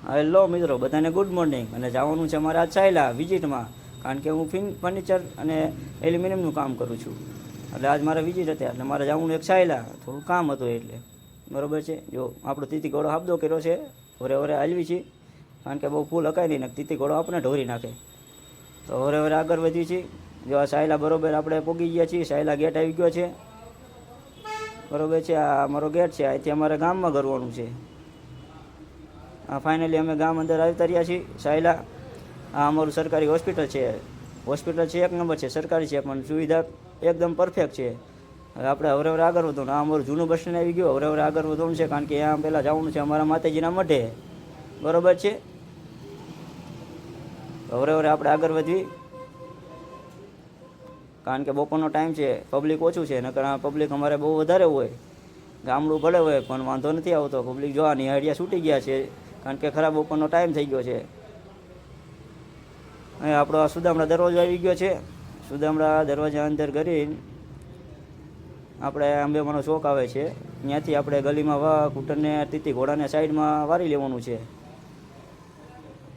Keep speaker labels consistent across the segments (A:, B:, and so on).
A: Hello મિત્રો, બધાને good morning. અને જવાનું છે અમારે આજ સાયલા વિઝિટમાં, કારણ કે હું ફર્નિચર અને એલ્યુમિનિયમનું કામ કરું છું. એટલે આજ મારે વિઝિટ હતી, એટલે મારે જવાનું એક સાયલા, થોડું કામ હતું એટલે. બરાબર છે. જો આપણો તીતી ઘોડો હાબદો કર્યો છે, ઓરે ઓરે હાલવી છે, કારણ કે બહુ ફૂલ હકાય નહીં, તીતી ઘોડો આપણે ઢોરી નાખે. તો ઓરે ઓરે આગળ વધી છીએ. જો આ સાયલા બરાબર આપણે પોગી ગયા છીએ. સાયલા ગેટ આવી ગયો છે. બરાબર છે. આ અમારો ગેટ છે. અહીંથી અમારે ગામમાં કરવાનું છે. ફાઇનલી અમે ગામ અંદર આવતા રહ્યા છીએ સાયલા. આ અમારું સરકારી હોસ્પિટલ છે. હોસ્પિટલ છે, એક નંબર છે, સરકારી છે, પણ સુવિધા એકદમ પરફેક્ટ છે. હવે આપણે હવે હવે આગળ વધવાનું. આ અમારું જૂનું બસ સ્ટેન્ડ આવી ગયું. હવે હવે આગળ વધવાનું છે, કારણ કે અહીંયા પહેલાં જવાનું છે અમારા માતાજીના મઢે. બરાબર છે. હવે હવે આપણે આગળ વધવી, કારણ કે બપોરનો ટાઈમ છે, પબ્લિક ઓછું છે. નકર આ પબ્લિક અમારે બહુ વધારે હોય. ગામડું ભલે હોય પણ વાંધો નથી આવતો. પબ્લિક જોવા નિહાળિયા છૂટી ગયા છે, કારણ કે ખરાબ બપોરનો ટાઈમ થઈ ગયો છે. અહીં આપણો આ સુદામડા દરવાજો આવી ગયો છે. સુદામડા દરવાજા અંદર કરી આપણે અંબેમાનો ચોક આવે છે, ત્યાંથી આપણે ગલીમાં કૂટરને તીતી ઘોડાને સાઈડમાં વારી લેવાનું છે.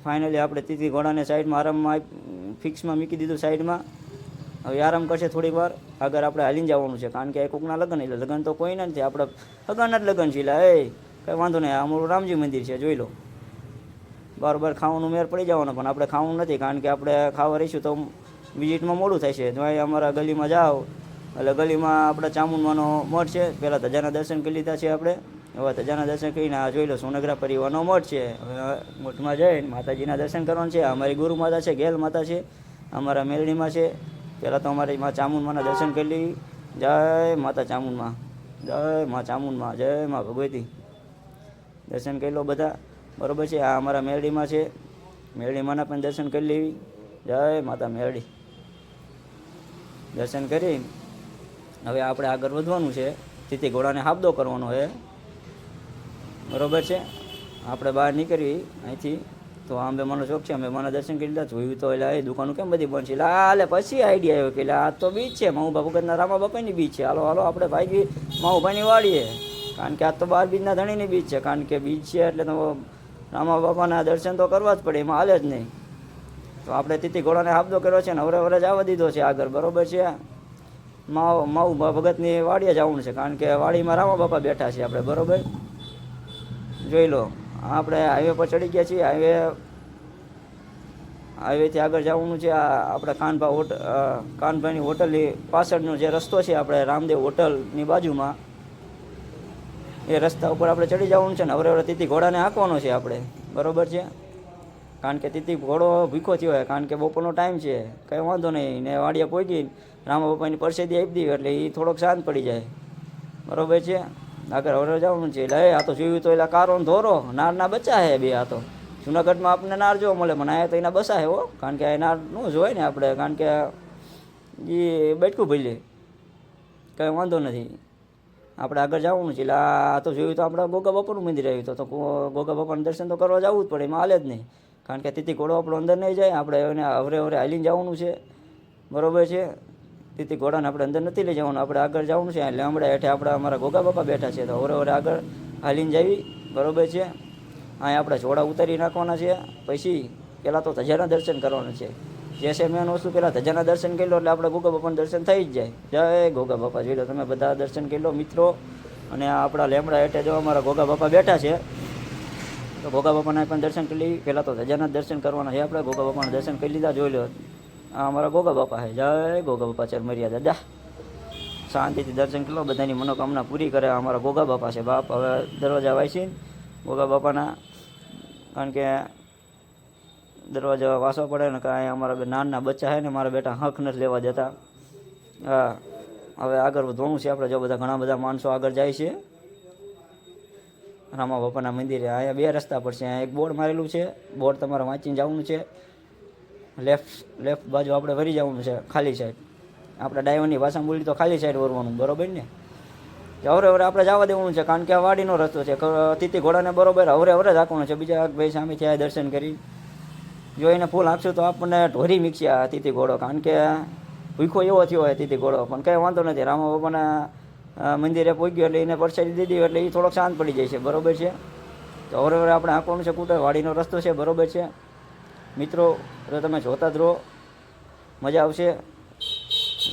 A: ફાઇનલી આપણે તીતી ઘોડાને સાઈડમાં આરામમાં ફિક્સમાં મૂકી દીધું સાઈડમાં. હવે આરામ કરશે થોડીક વાર. આગળ આપણે હાલીને જવાનું છે, કારણ કે કોકના લગ્ન, એટલે લગ્ન તો કોઈ નથી, આપણે હગાના જ લગ્ન છે. એટલે કંઈ વાંધો નહીં. અમારું રામજી મંદિર છે, જોઈ લો. બરાબર ખાવાનું મેર પડી જવાનો, પણ આપણે ખાવાનું નથી, કારણ કે આપણે ખાવા રહીશું તો વિઝિટમાં મોડું થાય છે. જો અહીં અમારા ગલીમાં જાઓ એટલે ગલીમાં આપણે ચામુંડમાનો મઠ છે. પહેલાં ધજાના દર્શન કરી લીધા છે આપણે. હવે ધજાના દર્શન કરીને આ જોઈ લો, સોનગરા પરિવારનો મઠ છે. હવે મઠમાં જઈને માતાજીના દર્શન કરવાનું છે. અમારી ગુરુ માતા છે, ગેલ માતા છે, અમારા મેલડીમાં છે. પહેલાં તો અમારી મા ચામુંડમાના દર્શન કરી લઈ. જય માતા ચામુંડમાં, જય મા ચામુંડમાં, જય મા ભગવતી. દર્શન કરી લો બધા. બરાબર છે. આ અમારા મેરડીમાં છે. મેરડીમાંના પણ દર્શન કરી લેવી. જય માતા મેરડી. દર્શન કરી હવે આપણે આગળ વધવાનું છે. તીતી ઘોડાને હાબદો કરવાનો છે. બરાબર છે. આપણે બહાર નીકળવી અહીંથી. તો અંબેમાનો ચોક છે, અંબેમાના દર્શન કરી લીધા. જોયું તો એટલે એ દુકાનો કેમ બધી બંધ છે. એટલે હાલે પછી આઈડિયા આવ્યો કે એટલે આ તો બીચ છે, માઉબા ભગતના રામા બાપાની બીચ છે. હાલો હાલો આપણે ભાઈ માઉભાઈની વાડીએ, કારણ કે આ તો 12 બીજના ધણીની બીચ છે. કારણ કે બીચ છે એટલે તો રામા બાપાના દર્શન તો કરવા જ પડે, એમાં હાલે જ નહીં. તો આપણે તીતી ઘોડાને હાબદો કર્યો છે ને હવે હવે જવા દીધો છે આગળ. બરાબર છે. માઉ ભગતની વાડીએ જવાનું છે, કારણ કે વાડીમાં રામા બાપા બેઠા છે આપણે. બરાબર જોઈ લો. આપણે હાઈવે પર ચડી ગયા છીએ. હાઈવેથી આગળ જવાનું છે. આપણે કાનભાઈની હોટલની પાછળનો જે રસ્તો છે, આપણે રામદેવ હોટલની બાજુમાં, એ રસ્તા ઉપર આપણે ચડી જવાનું છે ને હવે હવે તીતી ઘોડાને હાંકવાનો છે આપણે. બરાબર છે. કારણ કે તીતી ઘોડો ભીખો થયો હોય, કારણ કે બપોરનો ટાઈમ છે, કંઈ વાંધો નહીં. ને વાડિયા પહોંચી રામા બાપાની પરસેદી આપી દીધી એટલે એ થોડોક શાંત પડી જાય. બરાબર છે. આગળ હવે જવાનું છે. એટલે આ તો જોયું તો એટલે કારો ધોરો નારના બચ્ચા છે બે. આ તો જુનાગઢમાં આપણને નાર જોવા મળે, પણ અહીંયા તો એના બસા છે હો, કારણ કે આ નાર ન જોવાય ને આપણે, કારણ કે એ બેઠકું ભલે કંઈ વાંધો નથી. આપણે આગળ જવાનું છે. એટલે આ તો જોયું તો આપણે ગોગા બાપાનું મંદિર આવ્યું તો ગોગા બાપાનું દર્શન તો કરવા જવું જ પડે, એમાં હાલે જ નહીં. કારણ કે તીતી ઘોડો આપણો અંદર નહીં જાય, આપણે એને હવરે હવરે હાલીને જવાનું છે. બરાબર છે. તીતી ઘોડાને આપણે અંદર નથી લઈ જવાનું, આપણે આગળ જવાનું છે. એટલે હમણાં હેઠે આપણે અમારા ગોગા બાપા બેઠા છે, તો હવરે હવરે આગળ હાલીને જવી. બરાબર છે. અહીંયા આપણે જોડા ઉતારી નાખવાના છે. પછી પહેલાં તો ધજાના દર્શન કરવાના છે. જે છે મેન વસ્તુ, પહેલાં ધજાના દર્શન કરી લો એટલે આપણે ગોગા બાપાના દર્શન થઈ જ જાય. જય ગોગા બાપા. જોઈ લો તમે બધા દર્શન કરી લો મિત્રો. અને આપણા લેમડા હેઠે જો અમારા ગોગા બાપા બેઠા છે, તો ગોગા બાપાના પણ દર્શન કરી લઈએ. પહેલાં તો ધજાના દર્શન કરવાના છે આપણે. ગોગા બાપાના દર્શન કરી લીધા. જોઈ લો આ અમારા ગોગા બાપા છે. જય ગોગા બાપા ચરમરિયા દાદા. શાંતિથી દર્શન કરી લો. બધાની મનોકામના પૂરી કરે અમારા ગોગા બાપા છે. બાપ હવે દરવાજા વાંચીને ગોગા બાપાના, કારણ કે દરવાજા વાંચવા પડે ને, કાંઈ અમારા નાના બચ્ચા છે ને મારા બેટા હક નથી લેવા દેતા. હા હવે આગળ વધવાનું છે આપણે. જો બધા ઘણા બધા માણસો આગળ જાય છે રામા બાપાના મંદિરે. અહીંયા બે રસ્તા પર છે. અહીંયા એક બોર્ડ મારેલું છે. બોર્ડ તમારે વાંચીને જવાનું છે. લેફ્ટ બાજુ આપણે વળી જવાનું છે, ખાલી સાઈડ. આપણે ડાઈવરની ભાષામાં બોલી તો ખાલી સાઈડ વરવાનું. બરાબર ને. હવરે હવરે આપણે જવા દેવાનું છે, કારણ કે આ વાડીનો રસ્તો છે. તીતી ઘોડાને બરાબર હવરે હવરે જ રાખવાનો છે. બીજા ભાઈ સામેથી આ દર્શન કરી જો એને ફૂલ હાંકશું તો આપણને ઢોરી મીકશે આ તીતી ઘોડો, કારણ કે ભૂખો એવો થયો હોય તીતી ઘોડો. પણ કંઈ વાંધો નથી. રામા બાપાના મંદિરે પહોંચ્યો એટલે એને પરસાદી દીધી એટલે એ થોડોક શાંત પડી જાય છે. બરાબર છે. તો હવે આપણે આંકવાનું છે કૂટર, વાડીનો રસ્તો છે, બરોબર છે મિત્રો. તો તમે જોતા જ રહો, મજા આવશે.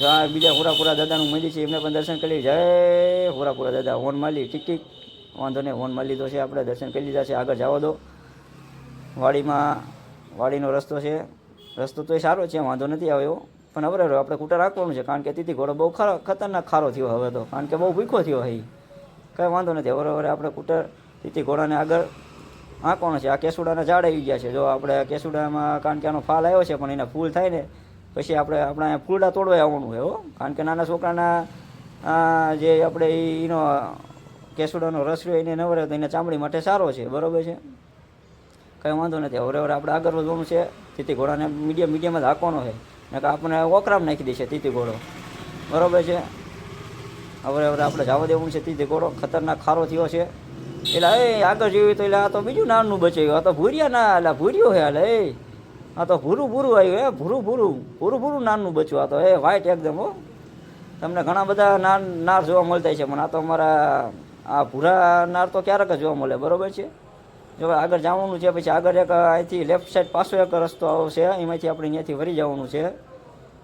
A: જો આ બીજા હુરાપુરા દાદાનું મંદિર છે, એમને પણ દર્શન કરી. જય હુરાપુરા દાદા. હોન માલી ઠીક ઠીક, વાંધો નહીં, હોન માલી લીધો છે આપણે, દર્શન કરી લીધા છે. આગળ જવા દો. વાડીનો રસ્તો છે, રસ્તો તો એ સારો છે, વાંધો નથી આવ્યો. પણ હવે આપણે કૂટર રાખવાનું છે, કારણ કે તીતી ઘોડો બહુ ખતરનાક ખારો થયો હવે તો, કારણ કે બહુ ભૂખો થયો હે. કંઈ વાંધો નથી. હવે આપણે કૂટર તીતી ઘોડાને આગળ આંકવાનો છે. આ કેસુડાના ઝાડ આવી ગયા છે. જો આપણે કેસુડામાં, કારણ કે આનો ફાલ આવ્યો છે, પણ એના ફૂલ થાય ને પછી આપણે અહીંયા ફૂલડા તોડવા આવવાનું હોય હો. કારણ કે નાના છોકરાના જે આપણે એનો કેસુડાનો રસ રહ્યો એને નવરે તો એને ચામડી માટે સારો છે, બરાબર છે. કંઈ વાંધો નથી. હવે આપણે આગળ વધવાનું છે. તીતી ઘોડાને મીડિયમ જ હાંકવાનો છે, ને કે આપણને ઓકરામ નાખી દેશે તીતી ઘોડો, બરાબર છે. હવે આપણે જવા દેવું છે. તીતી ઘોડો ખતરનાક ખારો થયો છે. એટલે એ આગળ જેવી તો એટલે આ તો બીજું નાનું બચાવ્યું. આ તો ભૂરિયા ના, એટલે ભૂર્યો છે. હાલે એ આ તો ભૂરું આવ્યું. ભૂરું નાનું બચ્યું. આ તો એ વ્હાઈટ એકદમ હો. તમને ઘણા બધા નાર જોવા મળતા છે, પણ આ તો અમારા આ ભૂરા નાર તો ક્યારેક જ જોવા મળે, બરાબર છે. જો આગળ જવાનું છે. પછી આગળ એક અહીંથી લેફ્ટ સાઈડ પાછો એક રસ્તો આવશે, એમાંથી આપણે ત્યાંથી વળી જવાનું છે,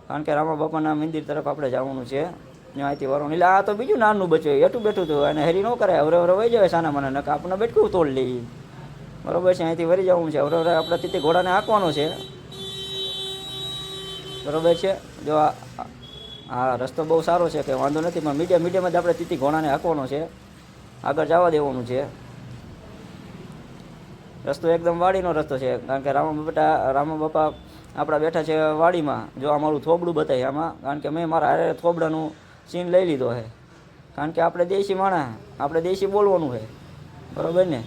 A: કારણ કે રામા બાપાના મંદિર તરફ આપણે જવાનું છે. અહીંથી વરવાનું. એટલે આ તો બીજું નાનું બચ્યું, એટું બેઠું હતું, અને હેરી ન કરાય. હવે વહી જાય સાના મને, નકા આપણને બેઠકું તોડ લઈએ, બરાબર છે. અહીંથી વળી જવાનું છે. હવે આપણે તીતી ઘોડાને હાંકવાનો છે, બરાબર છે. જો આ રસ્તો બહુ સારો છે, કે વાંધો નથી, પણ મીડિયમ જ આપણે તીતી ઘોડાને હાંકવાનો છે, આગળ જવા દેવાનું છે. રસ્તો એકદમ વાડીનો રસ્તો છે, કારણ કે રામા બાપા આપણા બેઠા છે વાડીમાં. જો અમારું થોબડું બતાય આમાં, કારણ કે મેં મારા હારે થોબડાનું સીન લઈ લીધો છે, કારણ કે આપણે દેશી માણસ, આપણે દેશી બોલવાનું છે, બરાબર ને.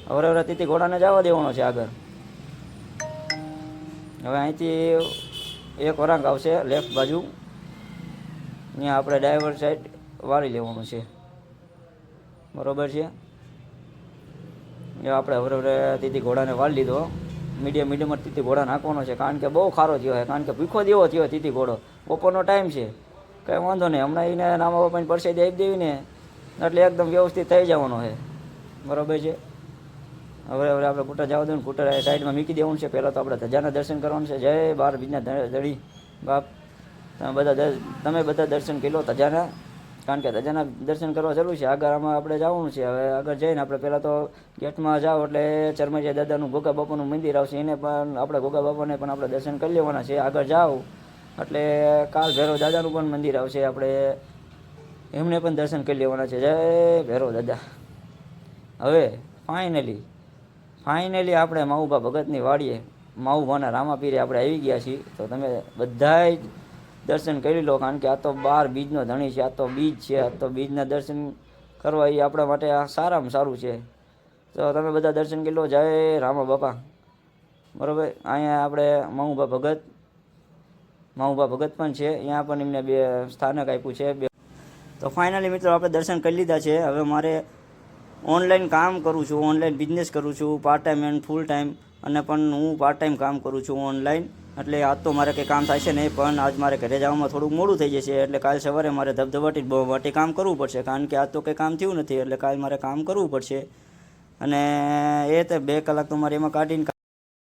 A: હવે તીતી ઘોડાને જવા દેવાનો છે આગળ. હવે અહીંથી એક વળાંક આવશે લેફ્ટ બાજુ, ત્યાં આપણે ડ્રાઈવર સાઈડ વાળી લેવાનું છે, બરાબર છે. આપણે હવે તીતી ઘોડાને વાળી લીધો. મીડિયમ જ તીતી ઘોડાને નાખવાનો છે, કારણ કે બહુ ખારો થયો છે, કારણ કે ભૂખો દેવો થયો તીતી ઘોડો. બપોરનો ટાઈમ છે, કંઈ વાંધો નહીં. હમણાં એને રામા બાપાની પરસાદી આપી દેવી ને એટલે એકદમ વ્યવસ્થિત થઈ જવાનો છે, બરાબર છે. હવે આપણે કૂટર જવા દઉં, કૂટર સાઈડમાં મૂકી દેવાનું છે. પહેલાં તો આપણે ધજાના દર્શન કરવાનું છે. જય 12 બીજના દળી બાપ. તમે બધા દર્શન કરી લો ધજાના, કારણ કે ધજાના દર્શન કરવા જરૂર છે. આગળ આમાં આપણે જવાનું છે. હવે આગળ જઈને આપણે પહેલાં તો ગેટમાં જાઓ એટલે ચરમૈયા દાદાનું ગોગા બાપાનું મંદિર આવશે, એને પણ આપણે ગોગા બાપાને પણ આપણે દર્શન કરી લેવાના છે. આગળ જાઓ એટલે કાલ ભૈરવ દાદાનું પણ મંદિર આવશે, આપણે એમને પણ દર્શન કરી લેવાના છે. જય ભૈરવ દાદા. હવે ફાઇનલી આપણે માઉભા ભગતની વાડીએ, માઉભાના રામાપીરે આપણે આવી ગયા છીએ. તો તમે બધાય દર્શન કરી લો, કારણ કે આ તો 12 બીજનો ધણી છે, આ તો બીજ છે. આ તો બીજના દર્શન કરવા એ આપણા માટે આ સારામાં સારું છે. તો તમે બધા દર્શન કરી લો. જય રામા બાપા, બરાબર. અહીંયા આપણે માઉભા ભગત પણ છે, અહીંયા પણ એમને 2 સ્થાનક આપ્યું છે. તો ફાઇનલી મિત્રો આપણે દર્શન કરી લીધા છે. હવે મારે ઓનલાઈન કામ કરું છું, ઓનલાઈન બિઝનેસ કરું છું, part time and full time, અને પણ હું પાર્ટ ટાઈમ કામ કરું છું ઓનલાઈન. એટલે આજ તો મારે કંઈ કામ થાય છે નહીં, પણ આજ મારે ઘરે જવામાં થોડુંક મોડું થઈ જશે, એટલે કાલ સવારે મારે ધબધબાટી કામ કરવું પડશે, કારણ કે આજ તો કંઈ કામ થયું નથી, એટલે કાલ મારે કામ કરવું પડશે. અને એ તો 2 કલાક તો મારે એમાં કાઢીને